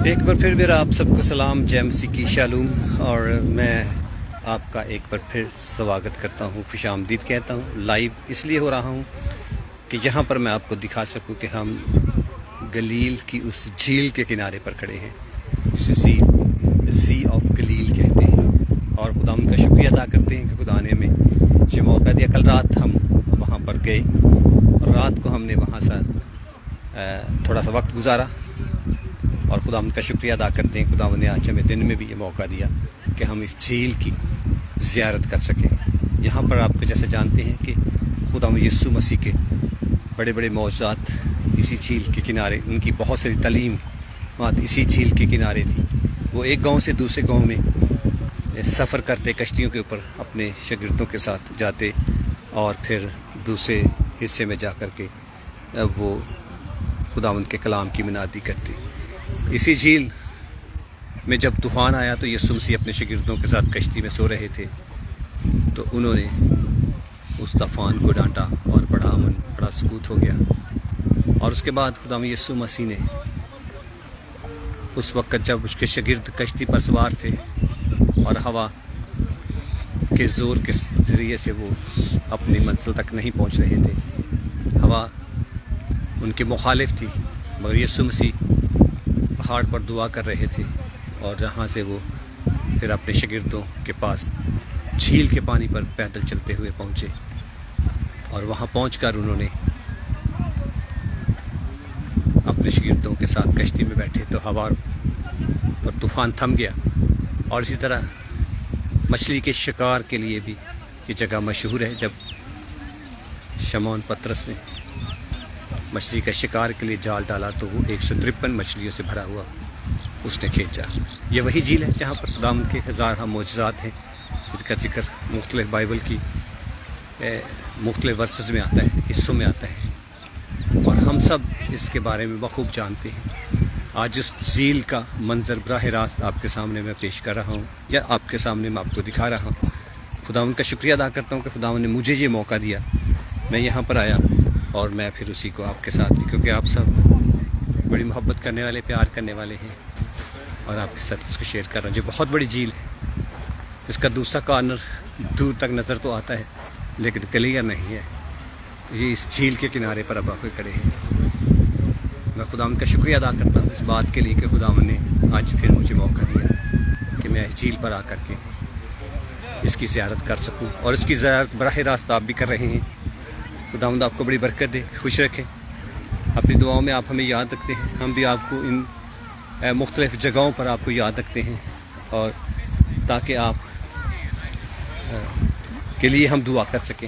ایک بار پھر میرا آپ سب کو سلام، جے مسیح کی شالوم، اور میں آپ کا ایک بار پھر سواگت کرتا ہوں، خوش آمدید کہتا ہوں۔ لائیو اس لیے ہو رہا ہوں کہ جہاں پر میں آپ کو دکھا سکوں کہ ہم گلیل کی اس جھیل کے کنارے پر کھڑے ہیں جسے سی آف گلیل کہتے ہیں، اور خدا ان کا شکریہ ادا کرتے ہیں کہ خدا نے ہمیں یہ موقع دیا۔ کل رات ہم وہاں پر گئے اور رات کو ہم نے وہاں سے تھوڑا سا وقت گزارا، اور خدا ان کا شکریہ ادا کرتے ہیں خدا نے آج ہمیں دن میں بھی یہ موقع دیا کہ ہم اس جھیل کی زیارت کر سکیں۔ یہاں پر آپ کو جیسے جانتے ہیں کہ خدا یسوع مسیح کے بڑے بڑے معجزات اسی جھیل کے کنارے، ان کی بہت ساری تعلیمات اسی جھیل کے کنارے تھی۔ وہ ایک گاؤں سے دوسرے گاؤں میں سفر کرتے، کشتیوں کے اوپر اپنے شاگردوں کے ساتھ جاتے، اور پھر دوسرے حصے میں جا کر کے وہ خداوند کے کلام کی منادی کرتے۔ اسی جھیل میں جب طوفان آیا تو یسوع مسیح اپنے شاگردوں کے ساتھ کشتی میں سو رہے تھے، تو انہوں نے اس طوفان کو ڈانٹا اور بڑا سکوت ہو گیا۔ اور اس کے بعد خدا یسوع مسیح نے اس وقت جب اس کے شاگرد کشتی پر سوار تھے اور ہوا کے زور کے ذریعے سے وہ اپنی منزل تک نہیں پہنچ رہے تھے، ہوا ان کے مخالف تھی، مگر یسوع مسیح پہاڑ پر دعا کر رہے تھے، اور جہاں سے وہ پھر اپنے شاگردوں کے پاس جھیل کے پانی پر پیدل چلتے ہوئے پہنچے، اور وہاں پہنچ کر انہوں نے اپنے شاگردوں کے ساتھ کشتی میں بیٹھے تو ہوا اور طوفان تھم گیا۔ اور اسی طرح مچھلی کے شکار کے لیے بھی یہ جگہ مشہور ہے۔ جب شمعون پطرس نے مچھلی کا شکار کے لیے جال ڈالا تو وہ 153 مچھلیوں سے بھرا ہوا اس نے کھینچا۔ یہ وہی جھیل ہے جہاں پر خدا کے ہزارہ معجزات ہیں، جن کا ذکر مختلف بائبل کی مختلف ورسز میں آتا ہے، حصوں میں آتا ہے، اور ہم سب اس کے بارے میں بخوب جانتے ہیں۔ آج اس جھیل کا منظر براہ راست آپ کے سامنے میں پیش کر رہا ہوں، یا آپ کے سامنے میں آپ کو دکھا رہا ہوں۔ خدا ان کا شکریہ ادا کرتا ہوں کہ خدا نے مجھے یہ موقع دیا، میں یہاں پر آیا، اور میں پھر اسی کو آپ کے ساتھ بھی، کیونکہ آپ سب بڑی محبت کرنے والے، پیار کرنے والے ہیں، اور آپ کے ساتھ اس کو شیئر کر رہا ہوں۔ یہ بہت بڑی جھیل ہے، اس کا دوسرا کارنر دور تک نظر تو آتا ہے لیکن کلیئر نہیں ہے۔ یہ اس جھیل کے کنارے پر اب آپ کھڑے ہیں۔ میں خدا ان کا شکریہ ادا کرتا ہوں اس بات کے لیے کہ خدا نے آج پھر مجھے موقع دیا کہ میں اس جھیل پر آ کر کے اس کی زیارت کر سکوں، اور اس کی زیارت براہ راست آپ بھی کر رہے ہیں۔ خداوند آپ کو بڑی برکت دے، خوش رکھے، اپنی دعاؤں میں آپ ہمیں یاد رکھتے ہیں، ہم بھی آپ کو ان مختلف جگہوں پر آپ کو یاد رکھتے ہیں، اور تاکہ آپ کے لیے ہم دعا کر سکیں۔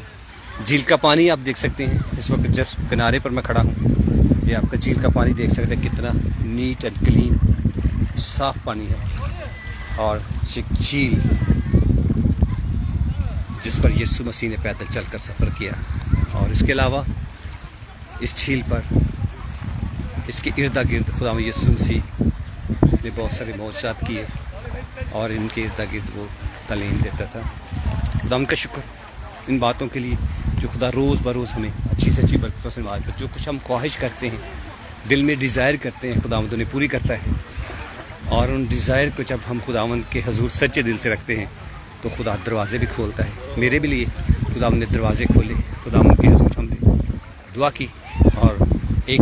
جھیل کا پانی آپ دیکھ سکتے ہیں، اس وقت جس کنارے پر میں کھڑا ہوں، یہ آپ کا جھیل کا پانی دیکھ سکتے ہیں، کتنا نیٹ اینڈ کلین صاف پانی ہے، اور یہ جھیل جس پر یسوع مسیح نے پیدل چل کر سفر کیا، اور اس کے علاوہ اس جھیل پر اس کے ارد گرد خدا یسوع مسیح نے بہت سارے معجزات کیے، اور ان کے ارد گرد وہ تعلیم دیتا تھا۔ خدا ان کا شکر ان باتوں کے لیے جو خدا روز بروز ہمیں اچھی سے اچھی برکتوں سے نوازتا ہے۔ جو کچھ ہم خواہش کرتے ہیں، دل میں ڈیزائر کرتے ہیں، خداوند انہیں پوری کرتا ہے، اور ان ڈیزائر کو جب ہم خداوند کے حضور سچے دل سے رکھتے ہیں تو خدا دروازے بھی کھولتا ہے۔ میرے بھی لیے خداوند نے دروازے کھولے، خداوند کے حضور ہم نے دعا کی، اور ایک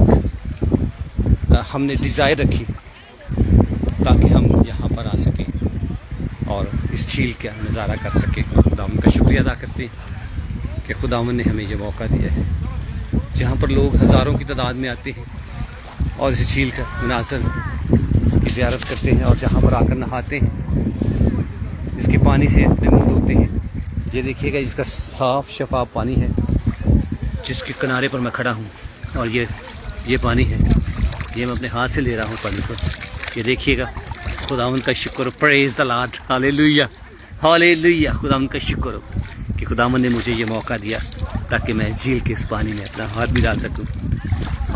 ہم نے ڈیزائر رکھی تاکہ ہم یہاں پر آ سکیں اور اس جھیل کا نظارہ کر سکیں۔ خداوند کا شکریہ ادا کرتے ہیں کہ خداوند نے ہمیں یہ موقع دیا ہے، جہاں پر لوگ ہزاروں کی تعداد میں آتے ہیں اور اس جھیل کا مناظر کی زیارت کرتے ہیں، اور جہاں پر آ کر نہاتے ہیں، اس کے پانی سے اپنے منہ دھوتے ہیں۔ یہ دیکھیے گا، اس کا صاف شفاف پانی ہے جس کے کنارے پر میں کھڑا ہوں، اور یہ پانی ہے، یہ میں اپنے ہاتھ سے لے رہا ہوں پانی کو۔ یہ دیکھیے گا، خداوند کا شکر ہو، پریز دی لارڈ، ہاللیلویہ ہاللیلویہ۔ خداوند کا شکر ہو کہ خداوند نے مجھے یہ موقع دیا تاکہ میں جھیل کے اس پانی میں اپنا ہاتھ بھی ڈال سکوں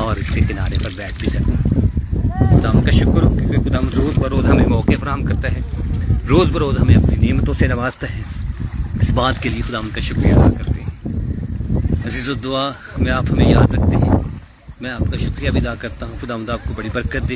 اور اس کے کنارے پر بیٹھ بھی سکوں۔ خداوند کا شکر ہو کیونکہ خداوند روز بروز ہمیں موقع فراہم کرتا ہے، روز بروز ہمیں اپنی نعمتوں سے نوازتا ہے۔ اس بات کے لیے خداوند کا شکریہ ادا کرتے ہیں۔ عزیز و دعا میں آپ ہمیں یاد رکھتے ہیں، میں آپ کا شکریہ بھی ادا کرتا ہوں۔ خداوند آپ کو بڑی برکت دے،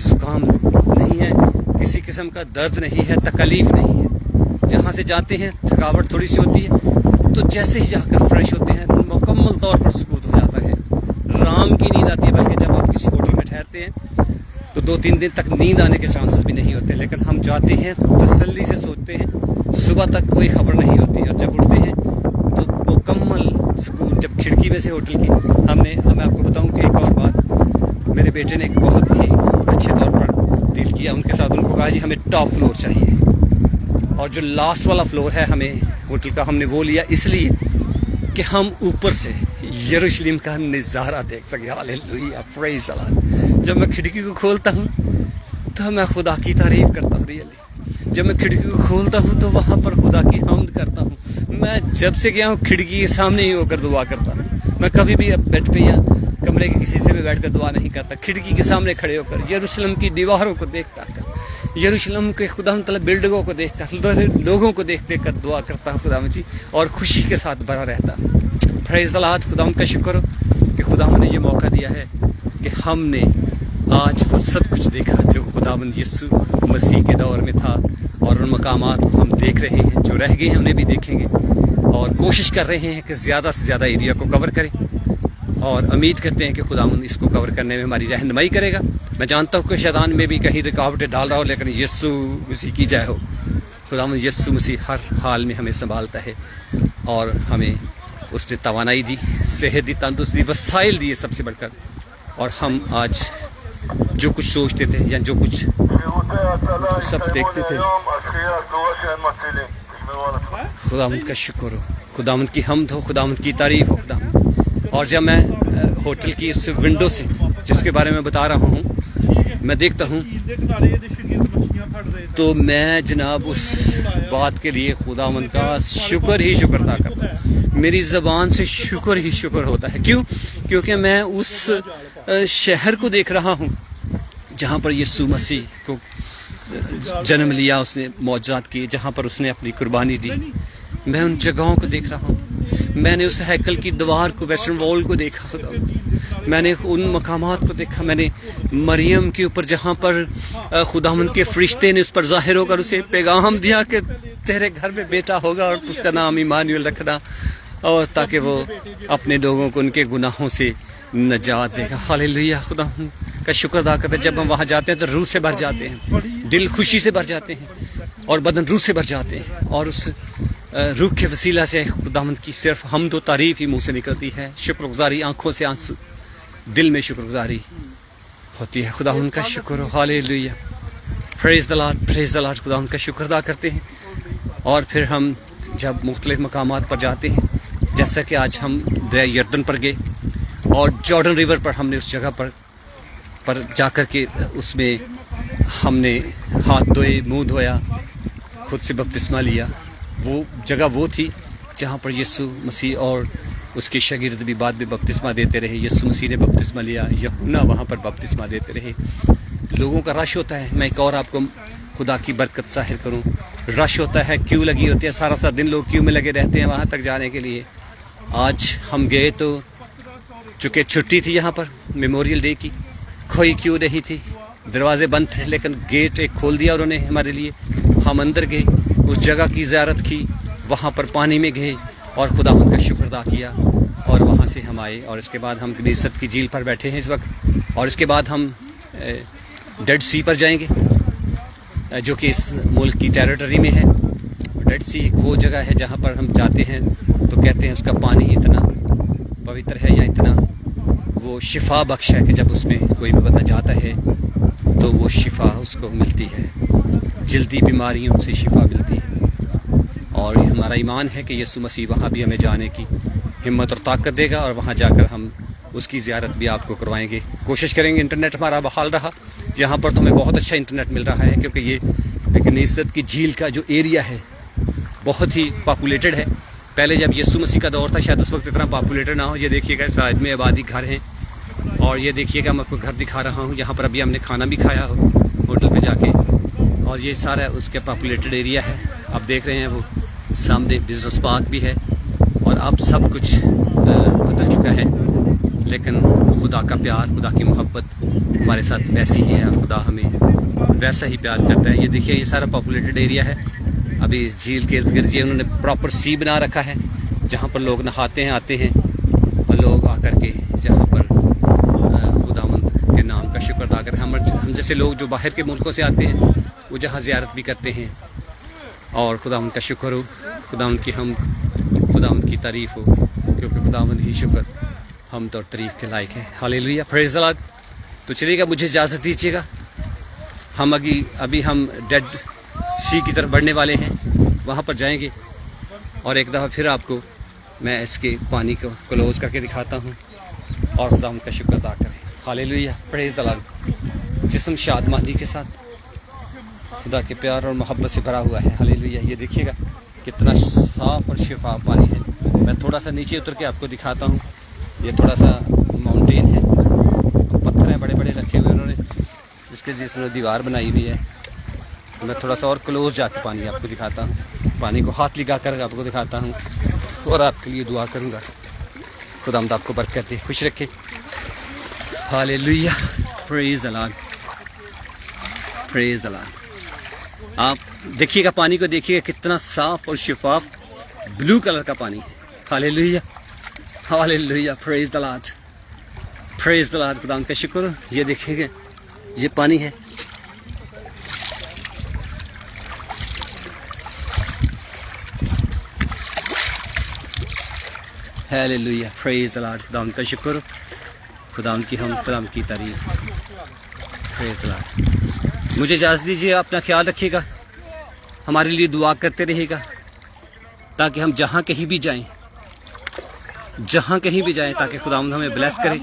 زکام نہیں ہے, کسی قسم کا درد نہیں ہے, تکلیف نہیں ہے. جہاں سے جاتے ہیں تھکاوٹ تھوڑی سی ہوتی ہے, تو جیسے ہی جا کر فریش ہوتے ہیں مکمل طور پر سکون ہو جاتا ہے, رام کی نیند آتی ہے. بلکہ جب آپ کسی ہوٹل میں ٹھہرتے ہیں تو 2-3 دن تک نیند آنے کے چانسز بھی نہیں ہوتے, لیکن ہم جاتے ہیں تسلی سے سوچتے ہیں, صبح تک کوئی خبر نہیں ہوتی, اور جب اٹھتے ہیں تو مکمل سکون. جب کھڑکی میں سے ہوٹل کی میں آپ کو بتاؤں کہ ایک اور بات, میرے بیٹے نے ایک بہت ہی اچھے طور پر ڈیل کیا ان کے ساتھ. ان کو کہا جی ہمیں ٹاپ فلور چاہیے, اور جو لاسٹ والا فلور ہے ہمیں ہوٹل کا, ہم نے وہ لیا اس لیے کہ ہم اوپر سے یروشلم کا نظارہ دیکھ سکیں. ہاللیلویہ, پریز اللہ. جب میں کھڑکی کو کھولتا ہوں تو میں خدا کی تعریف کرتا ہوں. ریئلی جب میں کھڑکی کو کھولتا ہوں تو وہاں پر خدا کی حمد کرتا ہوں. میں جب سے گیا ہوں کھڑکی کے سامنے ہی ہو کر دعا کرتا ہوں. میں کبھی بھی اب بیڈ پہ یا کمرے کے کسی سے بھی بیٹھ کر دعا نہیں کرتا, کھڑکی کے سامنے کھڑے ہو کر یروشلم کی دیواروں کو دیکھتا کر, یروشلم کے خدا تعالیٰ بلڈنگوں کو دیکھ کر, لوگوں کو دیکھ دیکھ کر دعا کرتا ہوں خدا مجھے, اور خوشی کے ساتھ بھرا رہتا ہوں. پریز اللہ, خدا کا شکر ہو کہ خدا نے یہ موقع دیا ہے کہ ہم نے آج وہ سب کچھ دیکھا جو خدا یسوع مسیح کے دور میں تھا, اور ان مقامات کو ہم دیکھ رہے ہیں. جو رہ گئے ہیں انہیں بھی دیکھیں گے, اور کوشش کر رہے ہیں کہ زیادہ سے زیادہ ایریا کو کور کریں, اور امید کرتے ہیں کہ خدا اس کو کور کرنے میں ہماری رہنمائی کرے گا. میں جانتا ہوں کہ شیطان میں بھی کہیں رکاوٹیں ڈال رہا ہو, لیکن یسوع مسیح کی جائے ہو. خدا یسوع مسیح ہر حال میں ہمیں سنبھالتا ہے, اور ہمیں اس نے توانائی دی, صحت دی, تندرستی دی, وسائل دیے سب سے بڑھ کر. اور ہم آج جو کچھ سوچتے تھے یا جو کچھ سب دیکھتے تھے, خداوند کا شکر ہو, خداوند کی حمد ہو, خداوند کی تعریف ہو خداوند. اور جب میں ہوٹل کی اس ونڈو سے جس کے بارے میں بتا رہا ہوں میں دیکھتا ہوں تو میں جناب اس بات کے لیے خداوند کا شکر ہی شکر ادا کرتا ہوں. میری زبان سے شکر ہی شکر ہوتا ہے. کیوں؟ کیونکہ میں اس شہر کو دیکھ رہا ہوں جہاں پر یسوع مسیح کو جنم لیا, اس نے معجزات کیے, جہاں پر اس نے اپنی قربانی دی. میں ان جگہوں کو دیکھ رہا ہوں, میں نے اس ہیکل کی دیوار کو, ویسٹرن وال کو دیکھا, میں نے ان مقامات کو دیکھا. میں نے مریم کے اوپر جہاں پر خداوند کے فرشتے نے اس پر ظاہر ہو کر اسے پیغام دیا کہ تیرے گھر میں بیٹا ہوگا اور اس کا نام ایمانویل رکھنا, اور تاکہ وہ اپنے لوگوں کو ان کے گناہوں سے نجات دے گا. ہاللیلویہ, خداوند کا شکر ادا کرتے. جب ہم وہاں جاتے ہیں تو روح سے بھر جاتے ہیں, دل خوشی سے بھر جاتے ہیں, اور بدن روح سے بھر جاتے ہیں. اور اس روح کے وسیلہ سے خداوند کی صرف حمد و تعریف ہی منہ سے نکلتی ہے. شکر گزاری, آنکھوں سے آنسو, دل میں شکر گزاری ہوتی ہے. خداوند کا شکر ہو. ہاللیلویہ, پریز دی لارڈ, پریز دی لارڈ. خداوند کا شکر ادا کرتے ہیں. اور پھر ہم جب مختلف مقامات پر جاتے ہیں, جیسا کہ آج ہم دریا یردن پر گئے, اور جارڈن ریور پر ہم نے اس جگہ پر جا کر کے اس میں ہم نے ہاتھ دھوئے, منہ دھویا, خود سے بپتسمہ لیا. وہ جگہ وہ تھی جہاں پر یسوع مسیح اور اس کے شاگرد بھی بعد میں بپتسمہ دیتے رہے. یسوع مسیح نے بپتسمہ لیا, یوحنا وہاں پر بپتسمہ دیتے رہے. لوگوں کا رش ہوتا ہے. میں ایک اور آپ کو خدا کی برکت ظاہر کروں, رش ہوتا ہے, کیوں لگی ہوتی ہے, سارا دن لوگ کیوں میں لگے رہتے ہیں وہاں تک جانے کے لیے. آج ہم گئے تو چونکہ چھٹی تھی یہاں پر میموریل ڈے کی, کوئی کیوں نہیں تھی, دروازے بند تھے, لیکن گیٹ ایک کھول دیا انہوں نے ہمارے لیے. ہم اندر گئے, اس جگہ کی زیارت کی, وہاں پر پانی میں گئے اور خداوند کا شکر ادا کیا, اور وہاں سے ہم آئے. اور اس کے بعد ہم کنیست کی جھیل پر بیٹھے ہیں اس وقت, اور اس کے بعد ہم ڈیڈ سی پر جائیں گے جو کہ اس ملک کی ٹیریٹری میں ہے. ڈیڈ سی ایک وہ جگہ ہے جہاں پر ہم جاتے ہیں تو کہتے ہیں اس کا پانی اتنا پوتر ہے یا اتنا وہ شفا بخش ہے کہ جب اس میں کوئی بھی بندہ جاتا ہے تو وہ شفا اس کو ملتی ہے, جلدی بیماریوں سے شفا ملتی ہے. اور یہ ہمارا ایمان ہے کہ یسوع مسیح وہاں بھی ہمیں جانے کی ہمت اور طاقت دے گا, اور وہاں جا کر ہم اس کی زیارت بھی آپ کو کروائیں گے. کوشش کریں گے. انٹرنیٹ ہمارا بحال رہا, یہاں پر تو ہمیں بہت اچھا انٹرنیٹ مل رہا ہے, کیونکہ یہ کنیست کی جھیل کا جو ایریا ہے بہت ہی پاپولیٹڈ ہے. پہلے جب یسوع مسیح کا دور تھا شاید اس وقت اتنا پاپولیٹڈ نہ ہو. یہ دیکھیے گا سائد میں آبادی گھر ہیں, اور یہ دیکھیے گا میں آپ کو گھر دکھا رہا ہوں جہاں پر ابھی ہم نے کھانا بھی کھایا ہو ہوٹل پہ جا کے, اور یہ سارا اس کے پاپولیٹڈ ایریا ہے. آپ دیکھ رہے ہیں وہ سامنے بزنس پارک بھی ہے, اور اب سب کچھ بدل چکا ہے. لیکن خدا کا پیار، خدا کی محبت ہمارے ساتھ ویسی ہی ہے، خدا ہمیں ویسا ہی پیار کرتا ہے. یہ دیکھیے یہ سارا پاپولیٹڈ ایریا ہے. ابھی اس جھیل کے ارد گرد انہوں نے پراپر سی بنا رکھا ہے جہاں پر لوگ نہاتے ہیں، آتے ہیں، اور لوگ آ کر کے جہاں پر خداوند کے نام کا شکر ادا کر ہم جیسے لوگ جو باہر کے ملکوں سے آتے ہیں وہ جہاں زیارت بھی کرتے ہیں. اور خداوند کا شکر ہو، خداوند کی ہم، خداوند کی تعریف ہو، کیونکہ خداوند ہی شکر حمد اور تعریف کے لائق ہے. ہاللیلویہ، پریز دی لارڈ. تو چلیے گا، مجھے اجازت دیجیے گا. ہم ابھی ہم ڈیڈ سی کی طرف بڑھنے والے ہیں، وہاں پر جائیں گے اور ایک دفعہ پھر آپ کو میں اس کے پانی کو کلوز کر کے دکھاتا ہوں اور خداوند کا شکر ادا کریں. ہاللیلویہ، پریز دی لارڈ. جسم شادمانی کے ساتھ خدا کے پیار اور محبت سے بھرا ہوا ہے. ہاللیلویہ. یہ دیکھیے گا کتنا صاف اور شفاف پانی ہے. میں تھوڑا سا نیچے اتر کے آپ کو دکھاتا ہوں. یہ تھوڑا سا ماؤنٹین ہے، پتھر ہیں بڑے بڑے رکھے ہوئے انہوں نے، اس کے ذریعے دیوار بنائی ہوئی ہے. میں تھوڑا سا اور کلوز جا کے پانی آپ کو دکھاتا ہوں، پانی کو ہاتھ لگا کر آپ کو دکھاتا ہوں اور آپ کے لیے دعا کروں گا. خداوند آپ کو برکت دے، خوش رکھے. ہاللیلویہ، پریز دی لارڈ، پریز دی لارڈ. آپ دیکھیے گا پانی کو، دیکھیے گا کتنا صاف اور شفاف بلو کلر کا پانی ہے. ہاللیلویہ، ہاللیلویہ، پریز دی لارڈ، پریز دی لارڈ. خداوند کا شکر. یہ دیکھیے گا یہ پانی ہے. ہاللیلویہ، پریز دی لارڈ. خداوند کا شکر، خداوند کی ہم، خداوند کی تعریف. پریز دی لارڈ. مجھے اجازت دیجیے، اپنا خیال رکھیے گا، ہمارے لیے دعا کرتے رہے گا تاکہ ہم جہاں کہیں بھی جائیں، جہاں کہیں بھی جائیں، تاکہ خداوند ہمیں بلیس کرے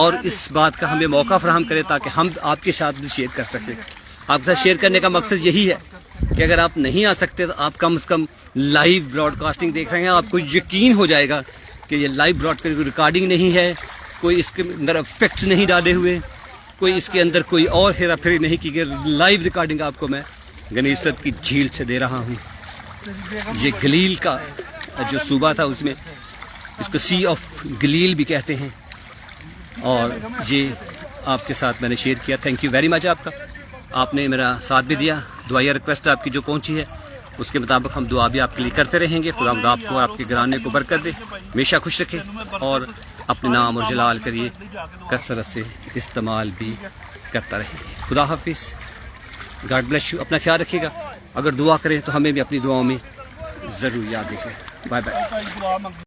اور اس بات کا ہمیں موقع فراہم کرے تاکہ ہم آپ کے ساتھ بھی شیئر کر سکیں. آپ کے ساتھ شیئر کرنے کا مقصد یہی ہے کہ اگر آپ نہیں آ سکتے تو آپ کم از کم لائیو براڈ کاسٹنگ دیکھ رہے ہیں. آپ کو یقین ہو جائے گا کہ یہ لائیو براڈ کاسٹنگ ریکارڈنگ نہیں ہے، کوئی اس کے اندر افیکٹس نہیں ڈالے ہوئے، کوئی اس کے اندر کوئی اور ہیرا پھیری نہیں کی گئی. لائیو ریکارڈنگ آپ کو میں گنیشت کی جھیل سے دے رہا ہوں. یہ گلیل کا جو صوبہ تھا اس میں اس کو سی آف گلیل بھی کہتے ہیں، اور یہ آپ کے ساتھ میں نے شیئر کیا. تھینک یو ویری مچ آپ کا، آپ نے میرا ساتھ بھی دیا. دعائیہ ریکویسٹ آپ کی جو پہنچی ہے اس کے مطابق ہم دعا بھی آپ کے لیے کرتے رہیں گے. خدا آپ کو اور آپ کے گھرانے کو برکت دے، ہمیشہ خوش رکھے اور اپنے نام اور جلال کے لیے کثرت سے استعمال بھی کرتا رہے. خدا حافظ، گاڈ بلیس یو. اپنا خیال رکھیے گا. اگر دعا کریں تو ہمیں بھی اپنی دعاؤں میں ضرور یاد رکھیں. Bye bye.